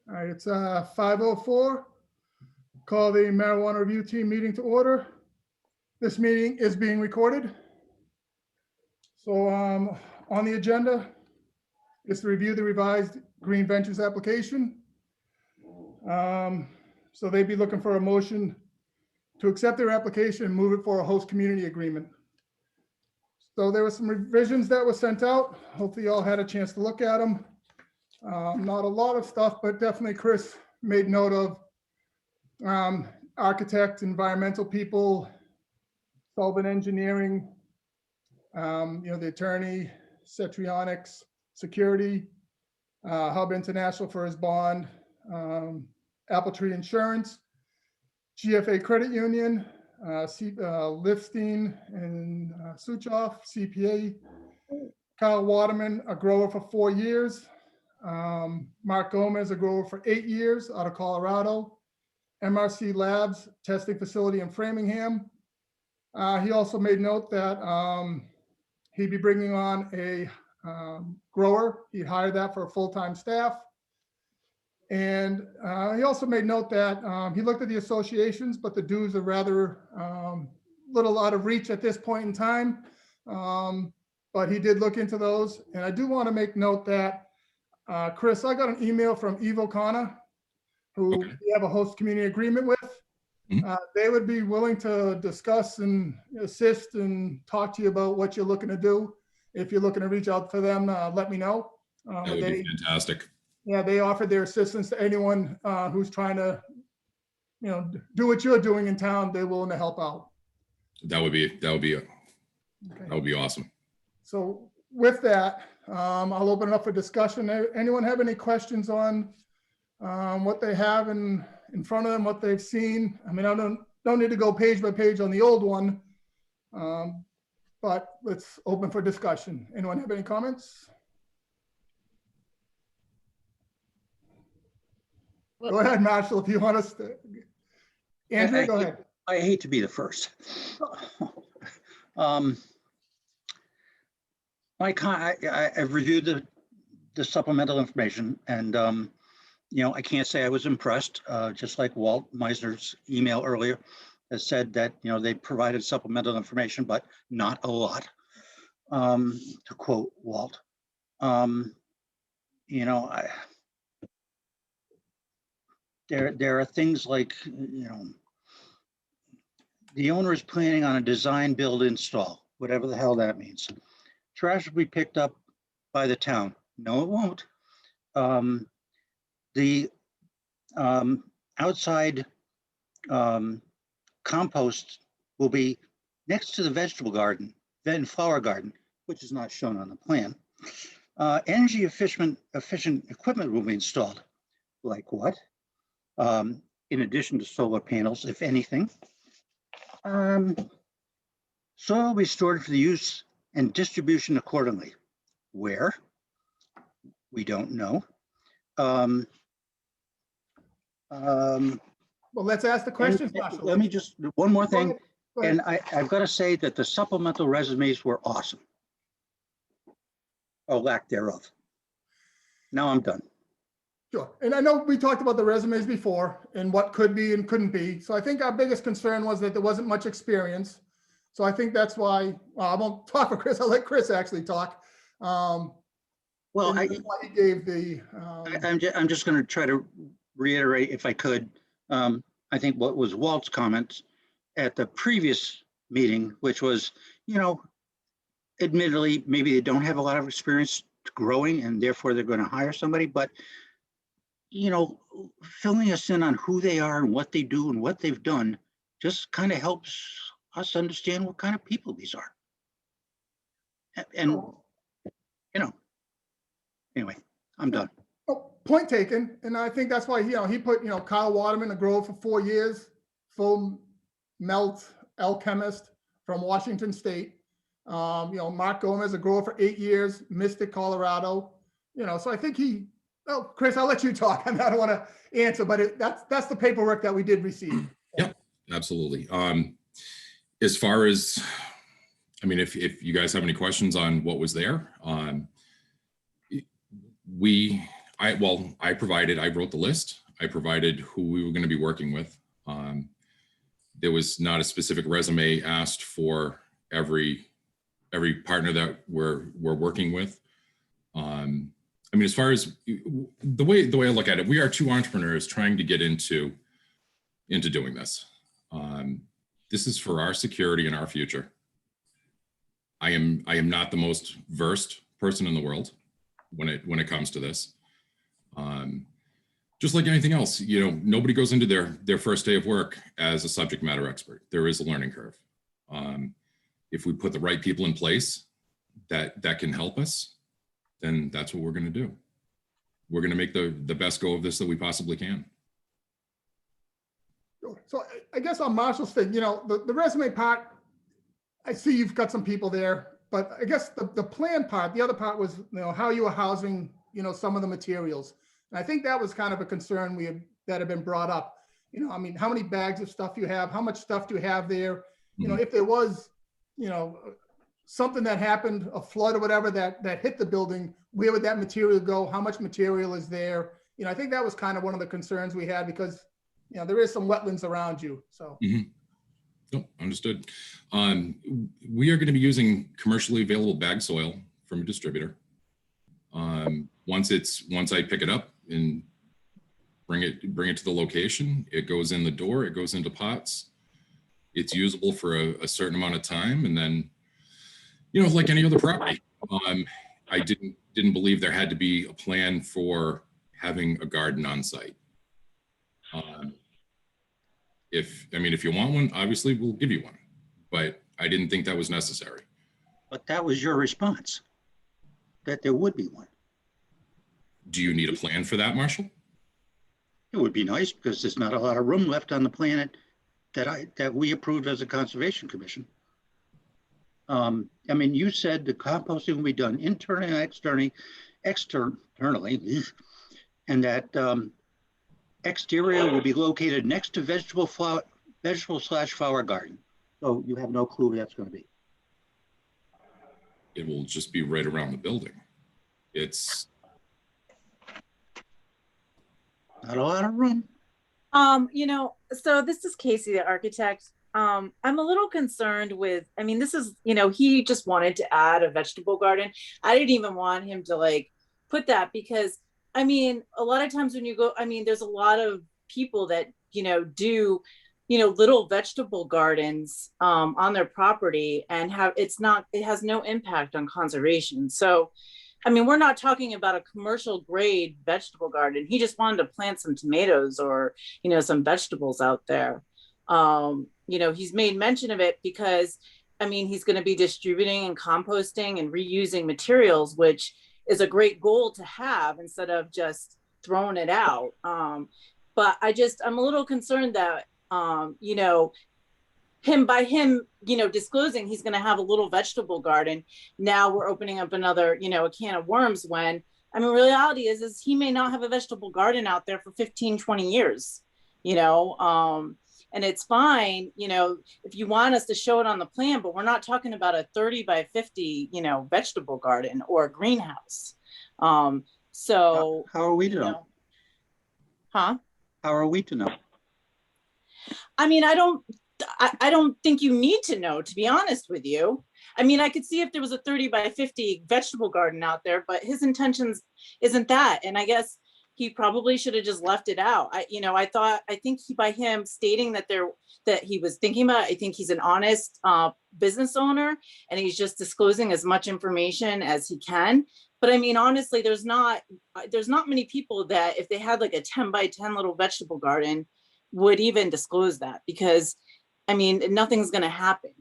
All right, it's 5:04. Call the marijuana review team meeting to order. This meeting is being recorded. So on the agenda is to review the revised Green Ventures application. So they'd be looking for a motion to accept their application and move it for a host community agreement. So there were some revisions that were sent out. Hopefully you all had a chance to look at them. Not a lot of stuff, but definitely Chris made note of architect, environmental people, Sullivan Engineering, the attorney, Cetrionics, Security, Hub International for his bond, Apple Tree Insurance, GFA Credit Union, Lifstein and Suchoff, CPA, Kyle Waterman, a grower for 4 years, Mark Gomez, a grower for 8 years out of Colorado, MRC Labs testing facility in Framingham. He also made note that he'd be bringing on a grower. He'd hired that for a full-time staff. And he also made note that he looked at the associations, but the dues are rather little out of reach at this point in time. But he did look into those. And I do want to make note that, Chris, I got an email from Eve O'Connor, who we have a host community agreement with. They would be willing to discuss and assist and talk to you about what you're looking to do. If you're looking to reach out for them, let me know. That would be fantastic. Yeah, they offered their assistance to anyone who's trying to, do what you're doing in town. They're willing to help out. That would be awesome. So with that, I'll open it up for discussion. Anyone have any questions on what they have in front of them, what they've seen? I mean, I don't need to go page by page on the old one, but let's open for discussion. Anyone have any comments? Well, go ahead, Marshall, if you want us to. Andrew, go ahead. I hate to be the first. I've reviewed the supplemental information, and I can't say I was impressed. Just like Walt Meisner's email earlier has said that they provided supplemental information, but not a lot. To quote Walt, there are things like the owner is planning on a design, build, install, whatever the hell that means. Trash will be picked up by the town. No, it won't. The outside compost will be next to the vegetable garden, then flower garden, which is not shown on the plan. Energy efficient equipment will be installed. Like what? In addition to solar panels, if anything. Soil will be stored for the use and distribution accordingly. Where? We don't know. Well, let's ask the questions. Let me just, one more thing. Go ahead. And I've got to say that the supplemental resumes were awesome. Or lack thereof. Now I'm done. Sure. And I know we talked about the resumes before and what could be and couldn't be. So I think our biggest concern was that there wasn't much experience. So I think that's why, I won't talk for Chris. I'll let Chris actually talk. Well, he gave the. I'm just going to try to reiterate, if I could. I think what was Walt's comments at the previous meeting, which was, admittedly, maybe they don't have a lot of experience growing and therefore they're going to hire somebody, but filling us in on who they are and what they do and what they've done just kind of helps us understand what kind of people these are. And, anyway, I'm done. Oh, point taken. And I think that's why, he put, Kyle Waterman, a grower for 4 years, full melt alchemist from Washington State. Mark Gomez, a grower for 8 years, Mystic, Colorado. So I think Chris, I'll let you talk. I don't want to answer, but that's the paperwork that we did receive. Yeah, absolutely. As far as, if you guys have any questions on what was there, I wrote the list. I provided who we were going to be working with. There was not a specific resume asked for every partner that we're working with. I mean, as far as the way I look at it, we are two entrepreneurs trying to get into doing this. This is for our security and our future. I am not the most versed person in the world when it comes to this. Just like anything else, you know, nobody goes into their first day of work as a subject matter expert. There is a learning curve. If we put the right people in place that can help us, then that's what we're going to do. We're going to make the best go of this that we possibly can. So I guess on Marshall's thing, you know, the resume part, I see you've got some people there, but I guess the plan part, the other part was, you know, how you were housing, you know, some of the materials. And I think that was kind of a concern that had been brought up. You know, I mean, how many bags of stuff you have, how much stuff do you have there? You know, if there was, you know, something that happened, a flood or whatever that hit the building, where would that material go? How much material is there? You know, I think that was kind of one of the concerns we had because, you know, there is some wetlands around you, so. Oh, understood. We are going to be using commercially available bag soil from a distributor. Once I pick it up and bring it to the location, it goes in the door, it goes into pots. It's usable for a certain amount of time, and then, you know, like any other property, I didn't believe there had to be a plan for having a garden on site. If you want one, obviously we'll give you one, but I didn't think that was necessary. But that was your response, that there would be one. Do you need a plan for that, Marshall? It would be nice because there's not a lot of room left on the planet that we approved as a conservation commission. I mean, you said the composting will be done internally and externally, and that exterior will be located next to vegetable/flower garden. So you have no clue where that's going to be. It will just be right around the building. It's not a lot of room. You know, so this is Casey, the architect. I'm a little concerned with, I mean, this is, you know, he just wanted to add a vegetable garden. I didn't even want him to like put that because, I mean, a lot of times when you go, I mean, there's a lot of people that, you know, do, you know, little vegetable gardens on their property and it has no impact on conservation. So, I mean, we're not talking about a commercial grade vegetable garden. He just wanted to plant some tomatoes or, you know, some vegetables out there. You know, he's made mention of it because, I mean, he's going to be distributing and composting and reusing materials, which is a great goal to have instead of just throwing it out. But I'm a little concerned that, you know, by him, you know, disclosing he's going to have a little vegetable garden. Now we're opening up another, you know, a can of worms when, I mean, reality is he may not have a vegetable garden out there for 15, 20 years, you know, and it's fine, you know, if you want us to show it on the plan, but we're not talking about a 30 by 50, you know, vegetable garden or a greenhouse. So how are we to know? Huh? How are we to know? I mean, I don't think you need to know, to be honest with you. I mean, I could see if there was a 30 by 50 vegetable garden out there, but his intentions isn't that. And I guess he probably should have just left it out. I think by him stating that he was thinking about it, I think he's an honest business owner and he's just disclosing as much information as he can. But I mean, honestly, there's not many people that if they had like a 10 by 10 little vegetable garden would even disclose that, because I mean, nothing's going to happen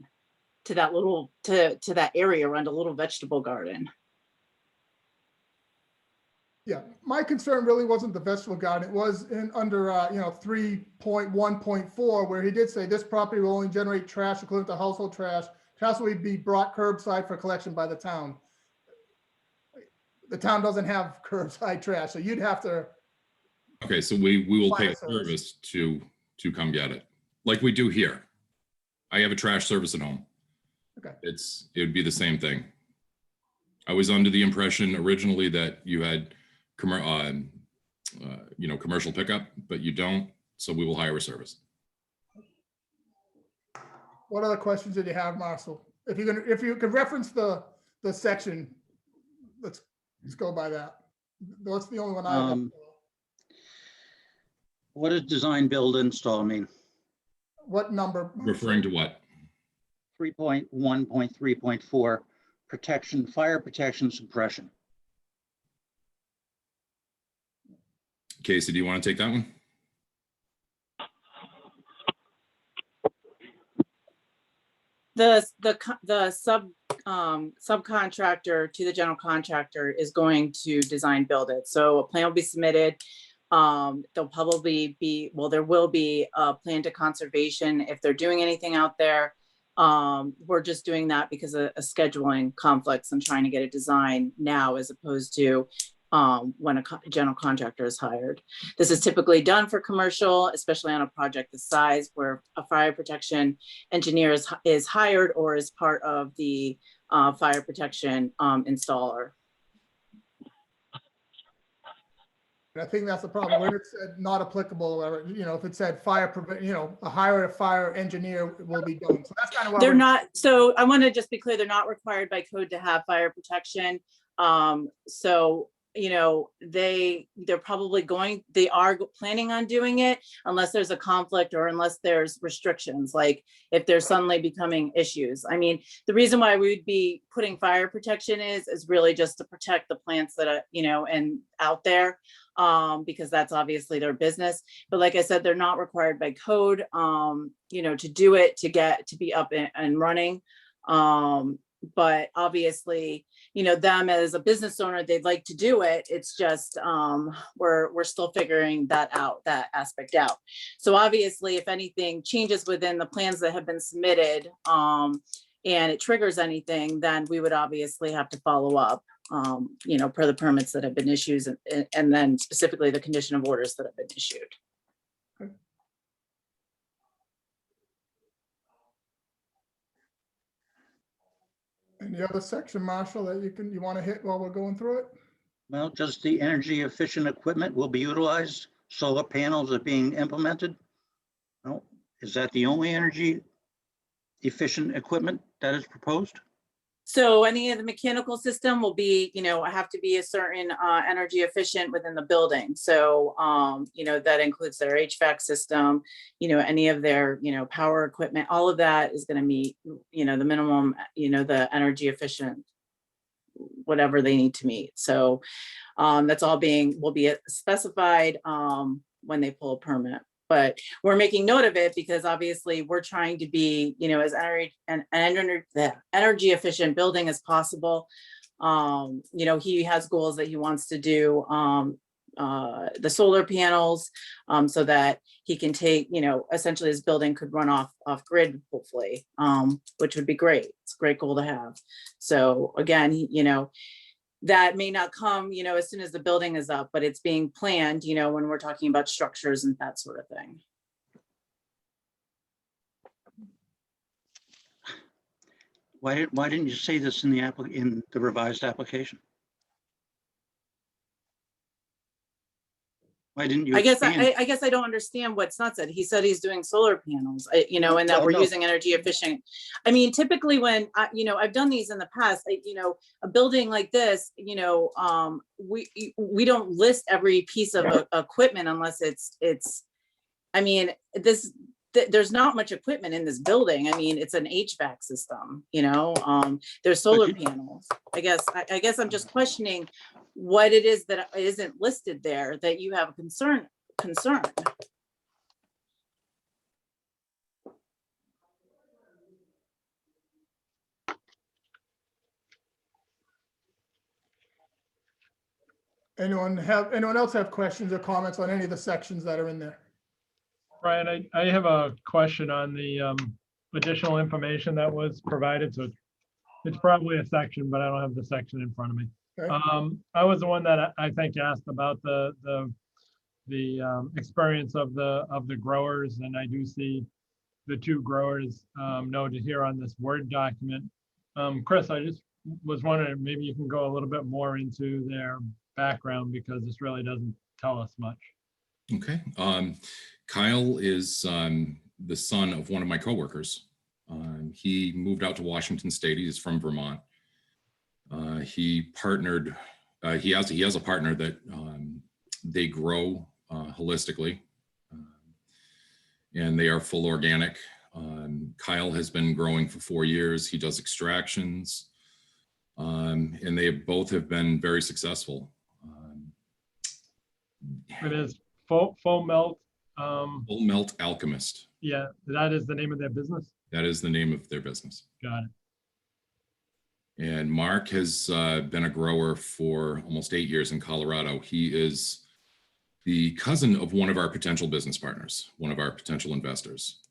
to that little, to that area around a little vegetable garden. Yeah, my concern really wasn't the vegetable garden. It was under, you know, 3.1.4, where he did say this property will only generate trash equivalent to household trash. Trash will be brought curbside for collection by the town. The town doesn't have curbside trash, so you'd have to. Okay, so we will pay a service to come get it, like we do here. I have a trash service at home. Okay. It would be the same thing. I was under the impression originally that you had commercial pickup, but you don't, so we will hire a service. What other questions did you have, Marcel? If you could reference the section, let's go by that. That's the only one I have. What does design, build, install mean? What number? Referring to what? 3.1.3.4, protection, fire protection, suppression. Casey, do you want to take that one? The subcontractor to the general contractor is going to design build it. So a plan will be submitted. There'll probably be, well, there will be a plan to conservation if they're doing anything out there. We're just doing that because of scheduling conflicts and trying to get a design now as opposed to when a general contractor is hired. This is typically done for commercial, especially on a project this size where a fire protection engineer is hired or is part of the fire protection installer. I think that's the problem where it said not applicable, or, if it said a fire engineer will be done. So that's kind of what They're not, so I want to just be clear, they're not required by code to have fire protection. So they're probably they are planning on doing it unless there's a conflict or unless there's restrictions, like if there's suddenly becoming issues. I mean, the reason why we would be putting fire protection is really just to protect the plants that are, and out there, because that's obviously their business. But like I said, they're not required by code, to do it, to be up and running. But obviously, them as a business owner, they'd like to do it. It's just, we're still figuring that aspect out. So obviously, if anything changes within the plans that have been submitted, and it triggers anything, then we would obviously have to follow up, per the permits that have been issued and then specifically the condition of orders that have been issued. Any other section, Marshall, that you want to hit while we're going through it? Well, just the energy efficient equipment will be utilized. Solar panels are being implemented. No, is that the only energy efficient equipment that is proposed? So any of the mechanical system will be, have to be a certain energy efficient within the building. So, that includes their HVAC system, any of their, power equipment, all of that is going to meet, the minimum, the energy efficient, whatever they need to meet. So that's all will be specified when they pull a permit. But we're making note of it because obviously we're trying to be, as energy efficient building as possible. He has goals that he wants to do the solar panels so that he can take, essentially his building could run off grid, hopefully, which would be great. It's a great goal to have. So again, that may not come, as soon as the building is up, but it's being planned, when we're talking about structures and that sort of thing. Why didn't you say this in the revised application? Why didn't you? I guess I don't understand what's not said. He said he's doing solar panels, and that we're using energy efficient. I mean, typically when I've done these in the past, a building like this, we don't list every piece of equipment unless it's. I mean, there's not much equipment in this building. I mean, it's an HVAC system. There's solar panels. I guess I'm just questioning what it is that isn't listed there that you have a concern. Anyone else have questions or comments on any of the sections that are in there? Brian, I have a question on the additional information that was provided. So it's probably a section, but I don't have the section in front of me. Okay. I was the one that I think asked about the experience of the growers, and I do see the two growers noted here on this Word document. Chris, I just was wondering, maybe you can go a little bit more into their background because this really doesn't tell us much. Okay. Kyle is the son of one of my coworkers. He moved out to Washington State. He's from Vermont. He partnered. He has a partner that they grow holistically, and they are full organic. Kyle has been growing for 4 years. He does extractions, and they both have been very successful. It is full melt. Full Melt Alchemist. Yeah, that is the name of their business. That is the name of their business. Got it. And Mark has been a grower for almost 8 years in Colorado. He is the cousin of one of our potential business partners, one of our potential investors.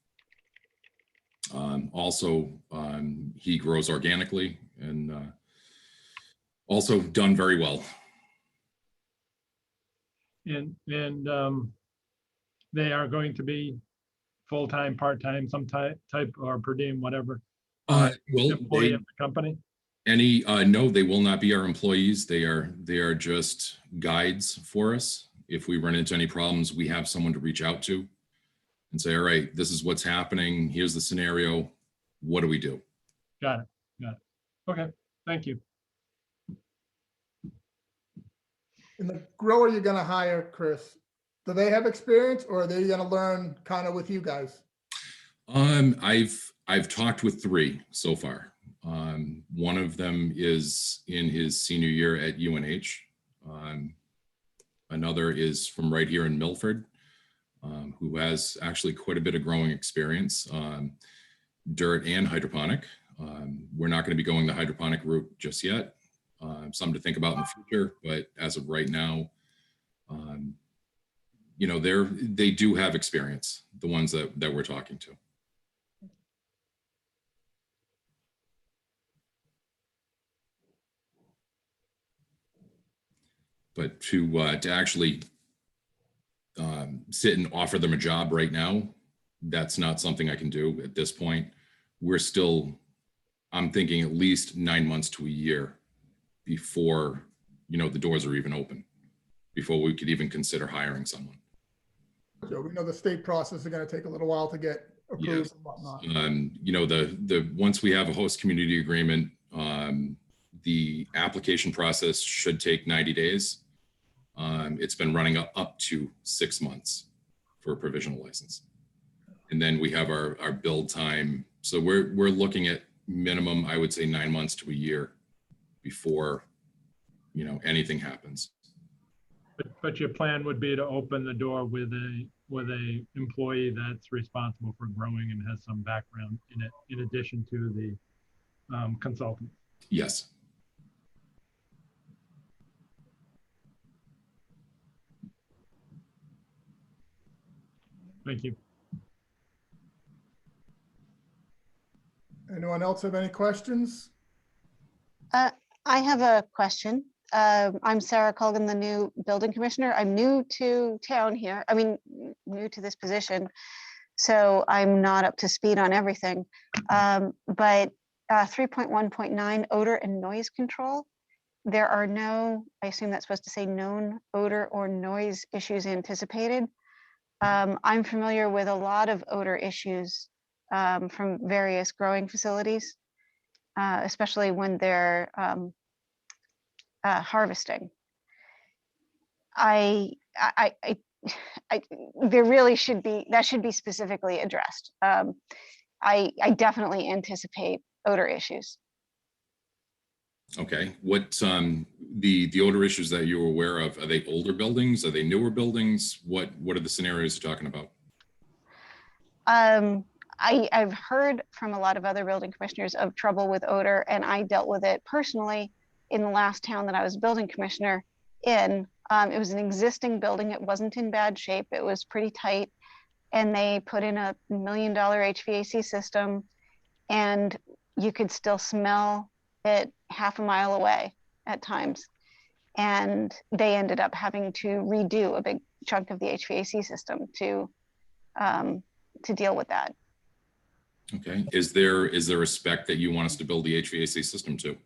He grows organically and also done very well. And they are going to be full-time, part-time, some type or per diem, whatever. Well, Employee of the company. No, they will not be our employees. They are just guides for us. If we run into any problems, we have someone to reach out to and say, all right, this is what's happening. Here's the scenario. What do we do? Got it. Okay, thank you. And the grower you're gonna hire, Chris, do they have experience or are they gonna learn kind of with you guys? I've talked with 3 so far. One of them is in his senior year at UNH. Another is from right here in Milford, who has actually quite a bit of growing experience, dirt and hydroponic. We're not going to be going the hydroponic route just yet. Something to think about in the future, but as of right now, they do have experience, the ones that we're talking to. But to actually sit and offer them a job right now, that's not something I can do at this point. I'm thinking at least 9 months to a year before, the doors are even open, before we could even consider hiring someone. So we know the state process is gonna take a little while to get approved and whatnot. Once we have a host community agreement, the application process should take 90 days. It's been running up to 6 months for a provisional license. And then we have our build time. So we're looking at minimum, I would say 9 months to a year before, anything happens. But your plan would be to open the door with a employee that's responsible for growing and has some background in it, in addition to the consultant. Yes. Thank you. Anyone else have any questions? I have a question. I'm Sarah Colgan, the new building commissioner. I'm new to town here. I mean, new to this position. So I'm not up to speed on everything. But 3.1.9 odor and noise control. There are no, I assume that's supposed to say known odor or noise issues anticipated. I'm familiar with a lot of odor issues from various growing facilities, especially when they're harvesting. There really should be, that should be specifically addressed. I definitely anticipate odor issues. Okay. What the odor issues that you're aware of, are they older buildings? Are they newer buildings? What are the scenarios you're talking about? I've heard from a lot of other building commissioners of trouble with odor, and I dealt with it personally in the last town that I was building commissioner in. It was an existing building. It wasn't in bad shape. It was pretty tight. And they put in a $1 million HVAC system, and you could still smell it half a mile away at times. And they ended up having to redo a big chunk of the HVAC system to deal with that. Okay. Is there a spec that you want us to build the HVAC system to?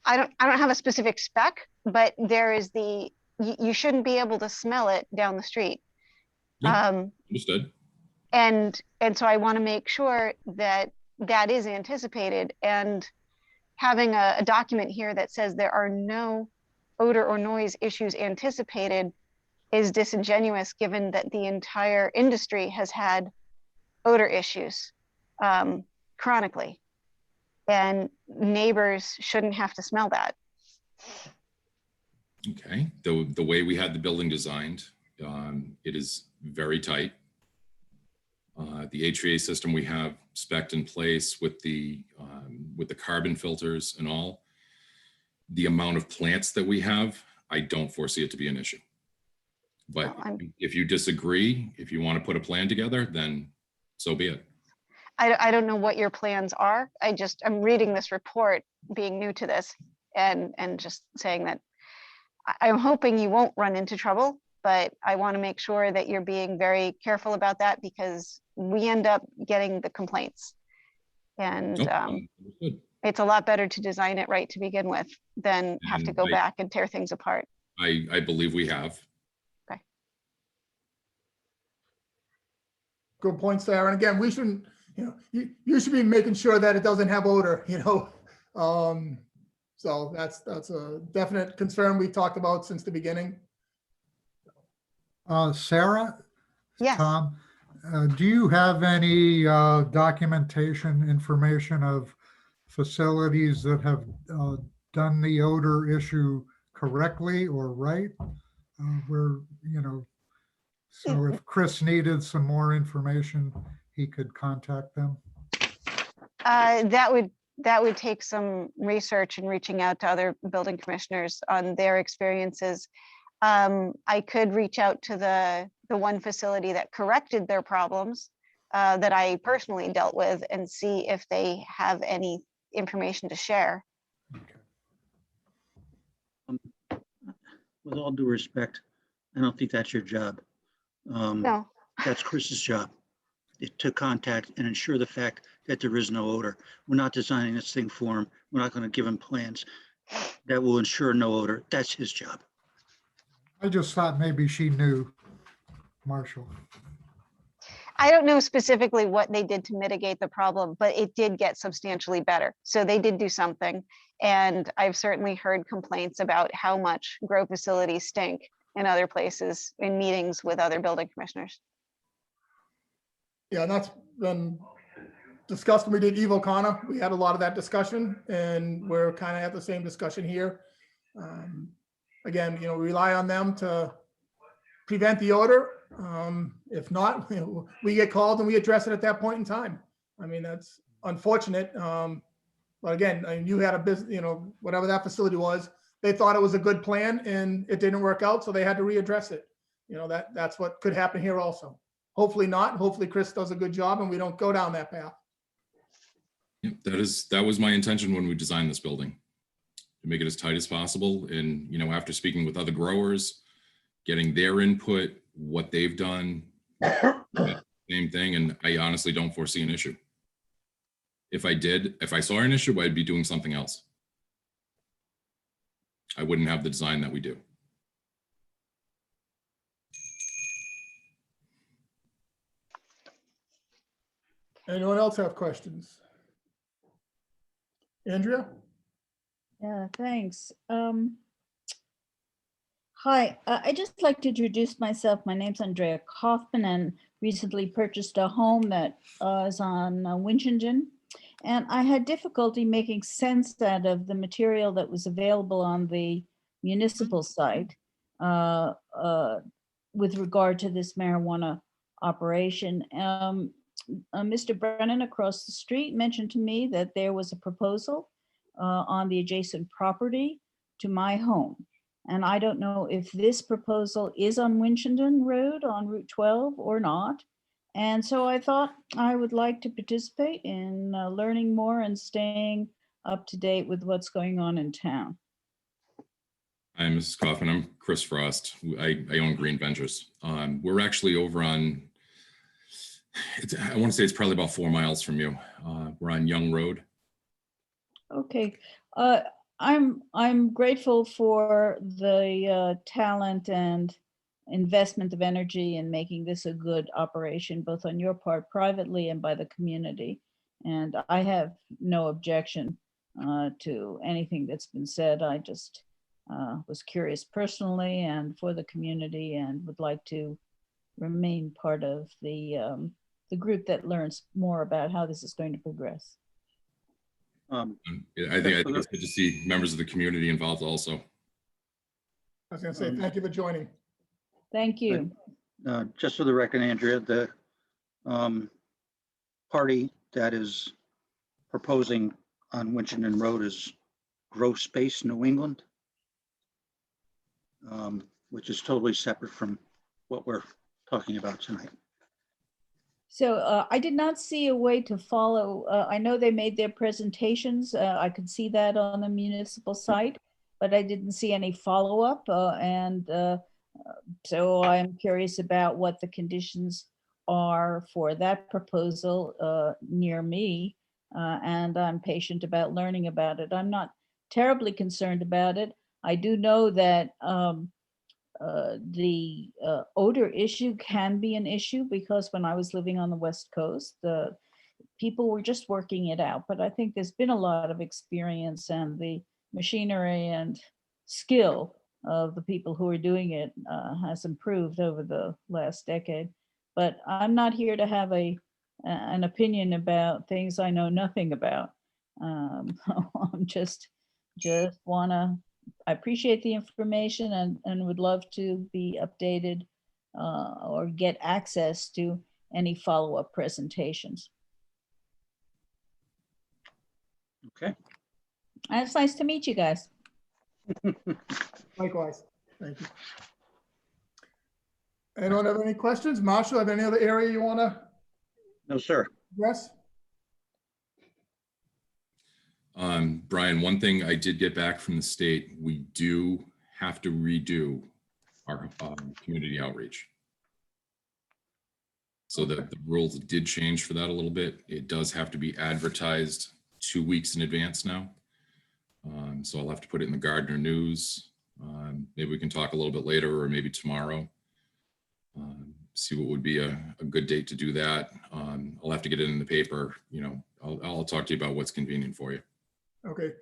I don't have a specific spec, but there is you shouldn't be able to smell it down the street. Nope. Um, Understood. and so I want to make sure that that is anticipated, and having a document here that says there are no odor or noise issues anticipated is disingenuous, given that the entire industry has had odor issues chronically, and neighbors shouldn't have to smell that. Okay. The way we had the building designed, it is very tight. The HVAC system we have spec'd in place with the carbon filters and all, the amount of plants that we have, I don't foresee it to be an issue. But if you disagree, if you want to put a plan together, then so be it. I don't know what your plans are. I'm reading this report, being new to this, and just saying that I'm hoping you won't run into trouble, but I want to make sure that you're being very careful about that, because we end up getting the complaints. And Understood. it's a lot better to design it right to begin with than have to go back and tear things apart. I believe we have. Okay. Good point, Sarah. And again, we shouldn't, you should be making sure that it doesn't have odor, so that's a definite concern we talked about since the beginning. Sarah? Yes. Tom, do you have any documentation, information of facilities that have done the odor issue correctly or right? So if Chris needed some more information, he could contact them. That would take some research and reaching out to other building commissioners on their experiences. I could reach out to the one facility that corrected their problems that I personally dealt with, and see if they have any information to share. With all due respect, I don't think that's your job. No, That's Chris's job, to contact and ensure the fact that there is no odor. We're not designing this thing for him. We're not going to give him plans that will ensure no odor. That's his job. I just thought maybe she knew, Marshall. I don't know specifically what they did to mitigate the problem, but it did get substantially better. So they did do something. And I've certainly heard complaints about how much grow facilities stink in other places in meetings with other building commissioners. Yeah, and that's been discussed when we did Evo Connor. We had a lot of that discussion, and we're kind of at the same discussion here. Again, we rely on them to prevent the odor. If not, we get called and we address it at that point in time. I mean, that's unfortunate. But again, you had a business, whatever that facility was, they thought it was a good plan and it didn't work out, so they had to readdress it. That's what could happen here also. Hopefully not. Hopefully Chris does a good job and we don't go down that path. Yep, that was my intention when we designed this building, to make it as tight as possible. And, after speaking with other growers, getting their input, what they've done, same thing. And I honestly don't foresee an issue. If I saw an issue, I'd be doing something else. I wouldn't have the design that we do. Anyone else have questions? Andrea? Yeah, thanks. Hi, I'd just like to introduce myself. My name's Andrea Kaufman, and recently purchased a home that is on Winchendon. And I had difficulty making sense out of the material that was available on the municipal site with regard to this marijuana operation. Mr. Brennan across the street mentioned to me that there was a proposal on the adjacent property to my home. And I don't know if this proposal is on Winchendon Road on Route 12 or not. And so I thought I would like to participate in learning more and staying up to date with what's going on in town. Hi, Mrs. Kaufman. I'm Chris Frost. I own Green Ventures. We're actually over on, I want to say it's probably about 4 miles from you. We're on Young Road. Okay. I'm grateful for the talent and investment of energy in making this a good operation, both on your part privately and by the community. And I have no objection to anything that's been said. I just was curious personally and for the community, and would like to remain part of the group that learns more about how this is going to progress. I think it's good to see members of the community involved also. I was gonna say, thank you for joining. Thank you. Just for the record, Andrea, the party that is proposing on Winchendon Road is Grow Space New England, which is totally separate from what we're talking about tonight. So I did not see a way to follow. I know they made their presentations. I could see that on the municipal site, but I didn't see any follow-up. So I'm curious about what the conditions are for that proposal near me. And I'm patient about learning about it. I'm not terribly concerned about it. I do know that the odor issue can be an issue, because when I was living on the West Coast, people were just working it out. But I think there's been a lot of experience, and the machinery and skill of the people who are doing it has improved over the last decade. But I'm not here to have an opinion about things I know nothing about. I'm just wanna, I appreciate the information and would love to be updated or get access to any follow-up presentations. Okay. And it's nice to meet you guys. Likewise, thank you. Anyone have any questions? Marshall, have any other area you want to No, sir. address? Brian, one thing I did get back from the state, we do have to redo our community outreach. So the rules did change for that a little bit. It does have to be advertised 2 weeks in advance now. So I'll have to put it in the Gardner News. Maybe we can talk a little bit later, or maybe tomorrow. See what would be a good date to do that. I'll have to get it in the paper. You know, I'll talk to you about what's convenient for you. Okay,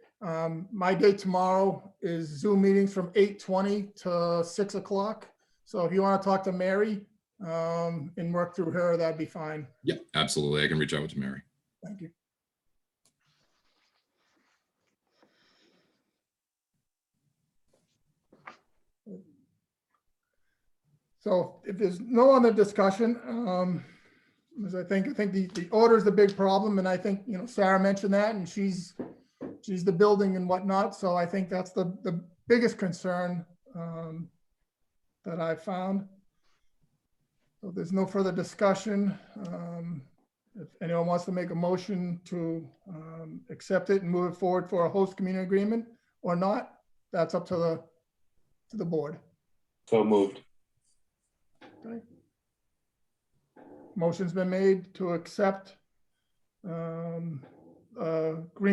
my date tomorrow is Zoom meetings from 8:20 to 6 o'clock. So if you want to talk to Mary and work through her, that'd be fine. Yeah, absolutely. I can reach out to Mary. Thank you. So if there's no other discussion, as I think the order is the big problem, and I think, you know, Sarah mentioned that, and she's the building and whatnot. So I think that's the biggest concern that I found. So there's no further discussion. If anyone wants to make a motion to accept it and move it forward for a host community agreement or not, that's up to the board. So moved. Okay. Motion's been made to accept Green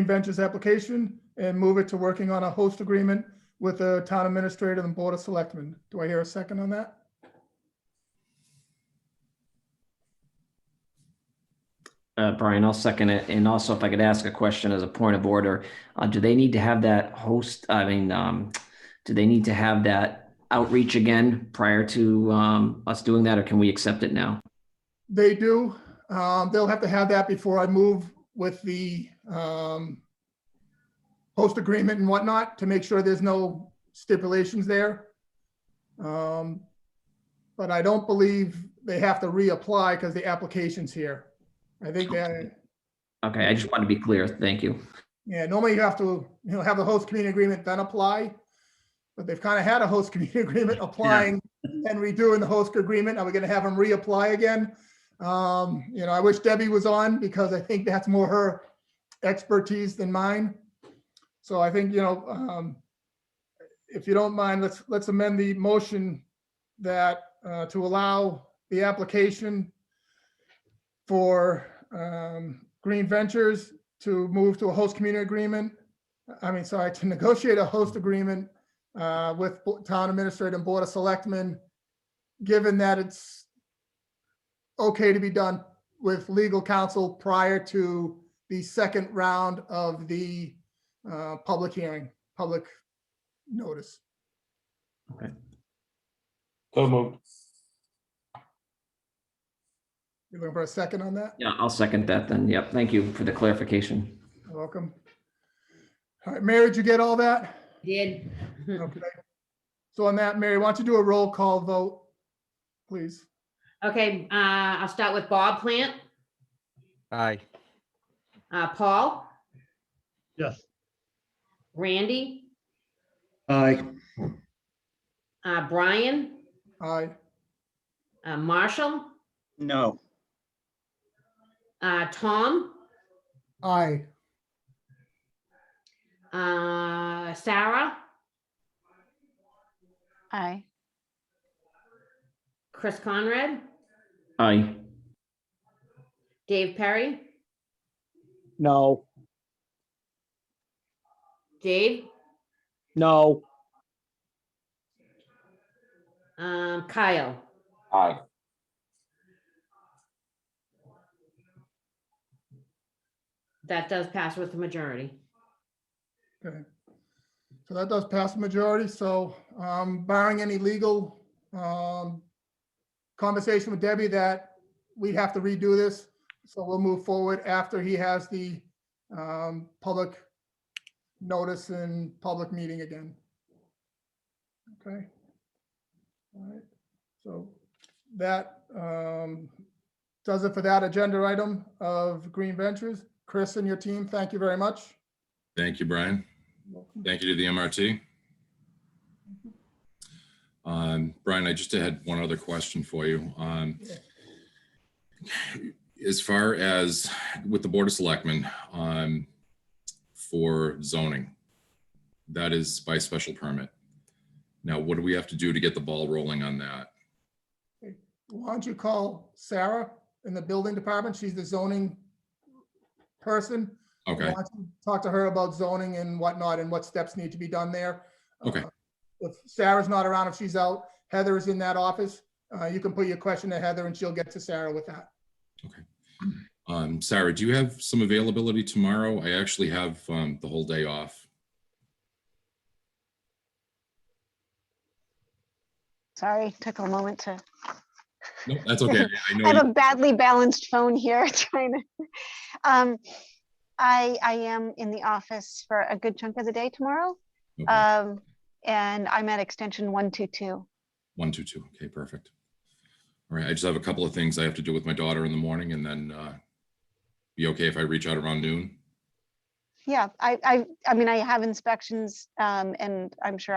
Ventures application and move it to working on a host agreement with the town administrator and board of selectmen. Do I hear a second on that? Brian, I'll second it. And also, if I could ask a question as a point of order, do they need to have that host? I mean, do they need to have that outreach again prior to us doing that, or can we accept it now? They do. They'll have to have that before I move with the host agreement and whatnot to make sure there's no stipulations there. But I don't believe they have to reapply because the application's here. I think that. Okay, I just want to be clear. Thank you. Yeah, normally you have to, you know, have the host community agreement then apply. But they've kind of had a host community agreement applying and redoing the host agreement. Are we going to have them reapply again? You know, I wish Debbie was on because I think that's more her expertise than mine. So I think, you know, if you don't mind, let's amend the motion that to allow the application for Green Ventures to move to a host community agreement to negotiate a host agreement with town administrator and board of selectmen, given that it's okay to be done with legal counsel prior to the second round of the public hearing, public notice. So moved. You're looking for a second on that? Yeah, I'll second that then. Yep, thank you for the clarification. You're welcome. All right, Mary, did you get all that? Did. Okay. So on that, Mary, why don't you do a roll call vote, please? Okay, I'll start with Bob Plant, Aye. Paul, Yes. Randy, Aye. Brian, Aye. Marshall, No. Tom, Aye. Sarah, Aye. Chris Conrad, Aye. Dave Perry, No. Dave, No. Kyle. Aye. That does pass with the majority. Okay. So that does pass the majority. So barring any legal conversation with Debbie that we'd have to redo this. So we'll move forward after he has the public notice and public meeting again. Okay. All right. So that does it for that agenda item of Green Ventures. Chris and your team, thank you very much. Thank you, Brian. Welcome. Thank you to the MRT. Brian, I just had one other question for you. As far as with the Board of Selectmen for zoning, that is by special permit. Now, what do we have to do to get the ball rolling on that? Why don't you call Sarah in the building department? She's the zoning person. Okay, Why don't you talk to her about zoning and whatnot and what steps need to be done there? Okay. If Sarah's not around, if she's out, Heather is in that office. You can put your question to Heather and she'll get to Sarah with that. okay. Sarah, do you have some availability tomorrow? I actually have the whole day off. Sorry, took a moment to, No, that's okay. I I know. have a badly balanced phone here trying to. I am in the office for a good chunk of the day tomorrow. Okay. And I'm at extension 122. 122. Okay, perfect. All right. I just have a couple of things I have to do with my daughter in the morning, and then be okay if I reach out around noon. Yeah, I mean, I have inspections, and I'm sure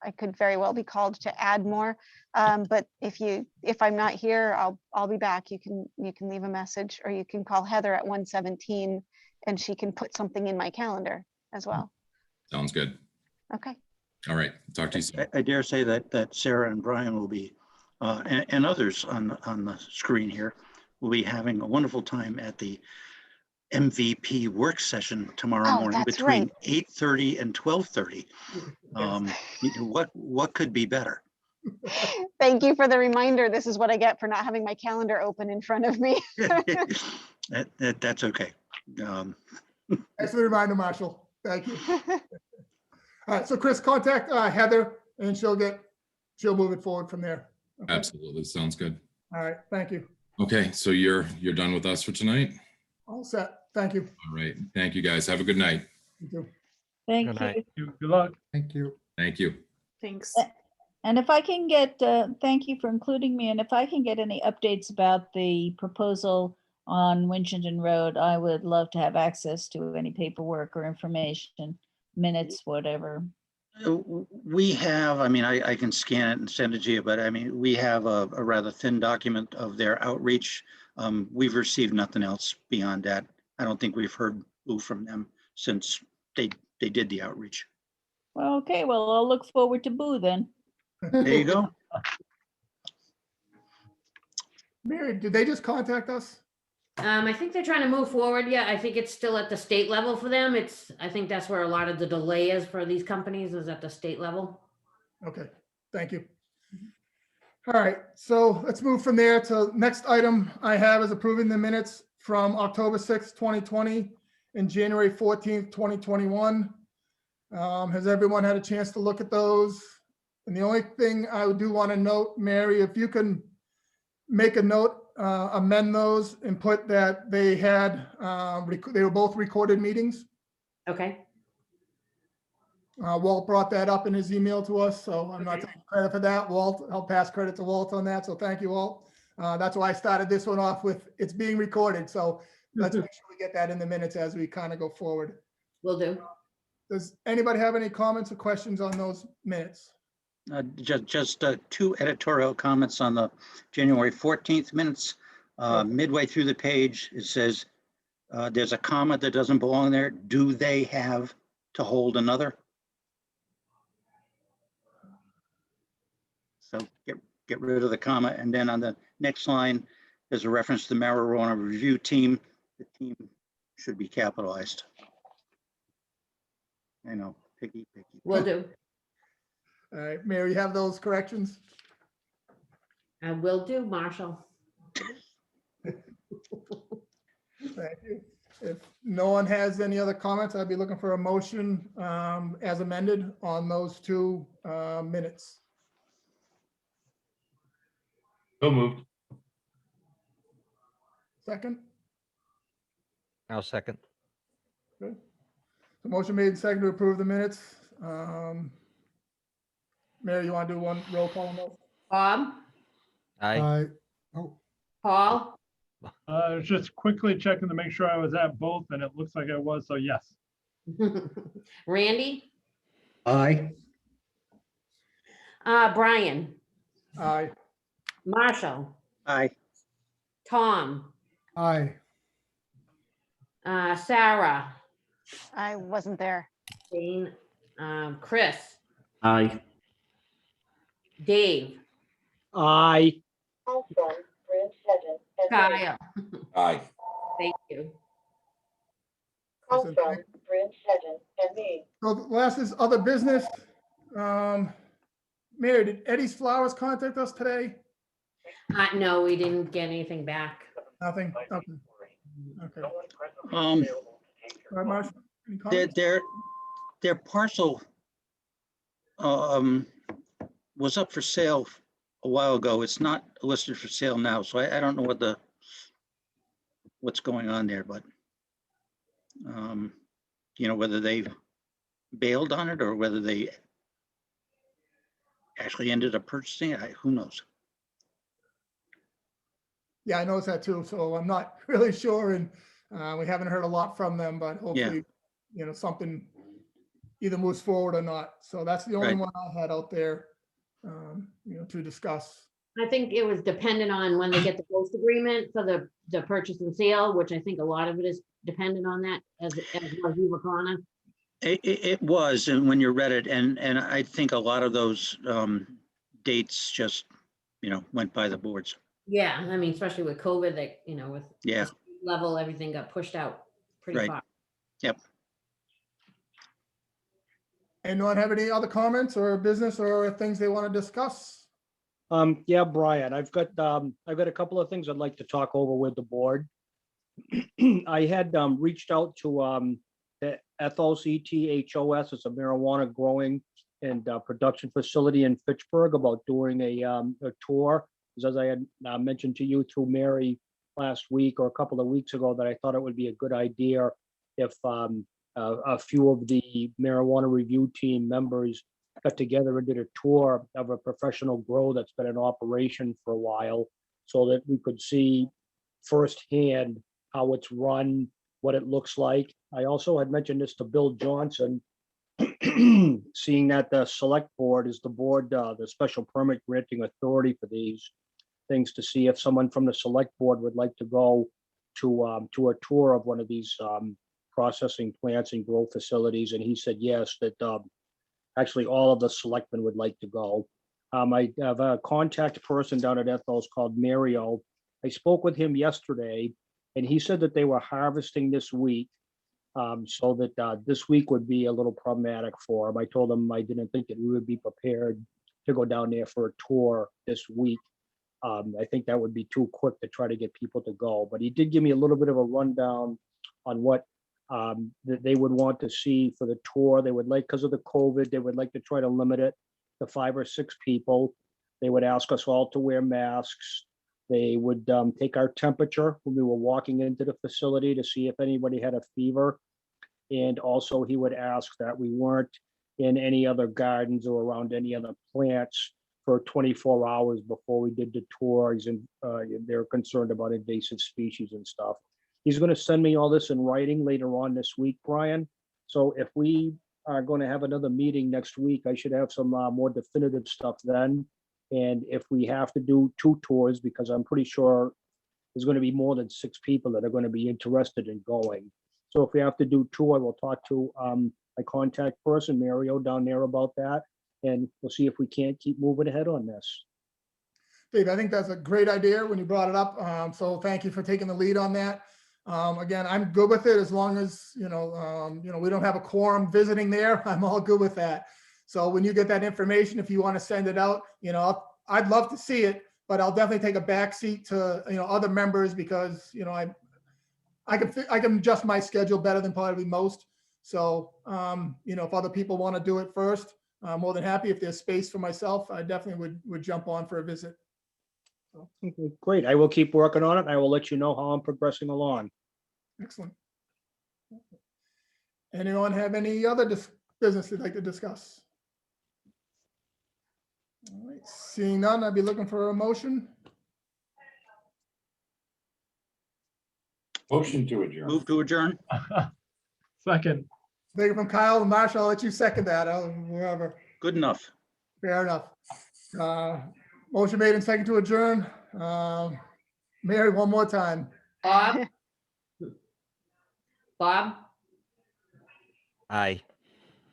I could very well be called to add more. But if I'm not here, I'll be back. You can leave a message, or you can call Heather at 117 and she can put something in my calendar as well. Sounds good. Okay. All right. Talk to you soon. I dare say that Sarah and Brian will be, and others on the screen here, will be having a wonderful time at the MVP work session tomorrow Oh, morning that's between right. 8:30 and 12:30. What could be better? Thank you for the reminder. This is what I get for not having my calendar open in front of me. That's okay. Thanks for the reminder, Marshall. Thank you. All right, so Chris, contact Heather and she'll move it forward from there. Okay? Absolutely. Sounds good. All right, thank you. Okay. So you're done with us for tonight? All set. Thank you. All right. Thank you, guys. Have a good night. You too. Thank Good night. you. Good luck. Thank you. Thank you. Thanks. And if I can get, thank you for including me, and if I can get any updates about the proposal on Winchendon Road, I would love to have access to any paperwork or information, minutes, whatever. We have, I mean, I can scan it and send it to you, but I mean, we have a rather thin document of their outreach. We've received nothing else beyond that. I don't think we've heard from them since they did the outreach. Well, okay, well, I'll look forward to Boo then. There you go. Mary, did they just contact us? I think they're trying to move forward. Yeah, I think it's still at the state level for them. I think that's where a lot of the delay is for these companies, is at the state level. Okay, thank you. All right, so let's move from there to next item I have is approving the minutes from October 6th, 2020 and January 14th, 2021. Has everyone had a chance to look at those? And the only thing I do want to note, Mary, if you can make a note, amend those and put that they had, they were both recorded meetings. Okay. Walt brought that up in his email to us, so I'm not Okay. taking credit for that. Walt, I'll pass credit to Walt on that, so thank you, Walt. That's why I started this one off with, it's being recorded, so let's make sure we get that in the minutes as we kind of go forward. Will do. Does anybody have any comments or questions on those minutes? Just two editorial comments on the January 14th minutes. Midway through the page, it says, there's a comma that doesn't belong there. Do they have to hold another? So get rid of the comma. And then on the next line, there's a reference to the marijuana review team. The team should be capitalized. I know, picky. Will do. All right, Mary, you have those corrections? I will do, Marshall. Thank you. If no one has any other comments, I'd be looking for a motion as amended on those two minutes. So moved. Second? I'll second. Good. The motion made and second to approve the minutes. Mary, you want to do one roll call on those? Bob, Aye. Oh, Paul, I was just quickly checking to make sure I was at both, and it looks like I was, so yes. Randy, Aye. Brian, Aye. Marshall, Aye. Tom, aye. Sarah, I wasn't there. Jane, Chris, Aye. Dave, Aye. Kyle. Aye. Thank you. So the last is other business. Mary, did Eddie's Flowers contact us today? No, we didn't get anything back. Nothing? Okay. Okay. Um, All right, Marshall, any comments? their parcel was up for sale a while ago. It's not listed for sale now, so I don't know what's going on there, but whether they've bailed on it or whether they actually ended up purchasing it, who knows? Yeah, I noticed that too, so I'm not really sure, and we haven't heard a lot from them, but hopefully, something either moves forward or not. So that's the only Right. one I had out there, to discuss. I think it was dependent on when they get the post agreement for the purchase and sale, which I think a lot of it is dependent on that, as was you were calling it. It was, and when you read it, and I think a lot of those dates just, went by the boards. Yeah, I mean, especially with COVID, with Yeah. the state level, everything got pushed out pretty Right. far. Yep. Anyone have any other comments or business or things they want to discuss? Yeah, Brian, I've got a couple of things I'd like to talk over with the board. I had reached out to the Ethos, ETHOS, it's a marijuana growing and production facility in Fitchburg, about doing a tour. As I had mentioned to you through Mary last week or a couple of weeks ago, that I thought it would be a good idea if a few of the marijuana review team members got together and did a tour of a professional grow that's been in operation for a while, so that we could see firsthand how it's run, what it looks like. I also had mentioned this to Bill Johnson, seeing that the select board is the board, the special permit granting authority for these things, to see if someone from the select board would like to go to a tour of one of these processing plants and grow facilities. And he said yes, that actually all of the selectmen would like to go. I have a contact person down at Ethos called Mario. I spoke with him yesterday, And he said that they were harvesting this week. So that this week would be a little problematic for him. I told him I didn't think that we would be prepared to go down there for a tour this week. I think that would be too quick to try to get people to go, but he did give me a little bit of a rundown on what that they would want to see for the tour. They would like, because of the COVID, they would like to try to limit it to 5 or 6 people. They would ask us all to wear masks. They would take our temperature when we were walking into the facility to see if anybody had a fever. And also he would ask that we weren't in any other gardens or around any other plants for 24 hours before we did the tours. And they're concerned about invasive species and stuff. He's going to send me all this in writing later on this week, Brian. So if we are going to have another meeting next week, I should have some more definitive stuff then. And if we have to do 2 tours, because I'm pretty sure there's going to be more than 6 people that are going to be interested in going. So if we have to do 2, I will talk to my contact person, Mario, down there about that. And we'll see if we can't keep moving ahead on this. Dave, I think that's a great idea when you brought it up. So thank you for taking the lead on that. Again, I'm good with it as long as, we don't have a quorum visiting there. I'm all good with that. So when you get that information, if you want to send it out, I'd love to see it, but I'll definitely take a back seat to, other members because, I can adjust my schedule better than probably most. So, if other people want to do it first, I'm more than happy. If there's space for myself, I definitely would jump on for a visit. Okay, great. I will keep working on it. I will let you know how I'm progressing along. Excellent. Anyone have any other business they'd like to discuss? All right, seeing none, I'd be looking for a motion. Motion to adjourn. Move to adjourn. Second. Take it from Kyle and Marshall. I'll let you second that, wherever. Good enough. Fair enough. Motion made and second to adjourn. Mary, one more time. Bob? Bob? Aye.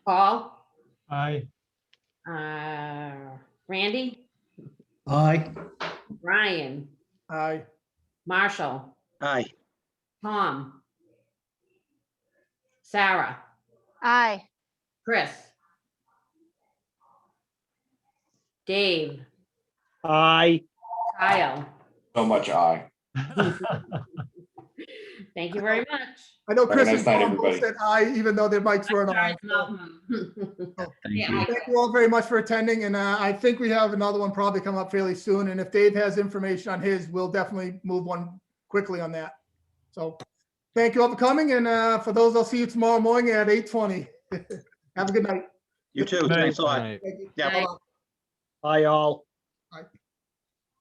Paul? Aye. Randy? Aye. Brian? Aye. Marshall? Aye. Tom? Sarah? Aye. Chris? Dave? Aye. Kyle? So much aye. Thank you very much. I know Have a Chris nice and night, Tom both everybody. said aye, even though their mics were on. Yeah, Thank you all very much for attending, and I think we have another one probably come up fairly soon, and if Dave has information on his, we'll definitely move one quickly on that. So, thank you all for coming, and for those, I'll see you tomorrow morning at 8:20. Have a good night. You too. Good night. Thanks a lot. Aye. Thank you. Yeah. Bye-bye. Aye, all.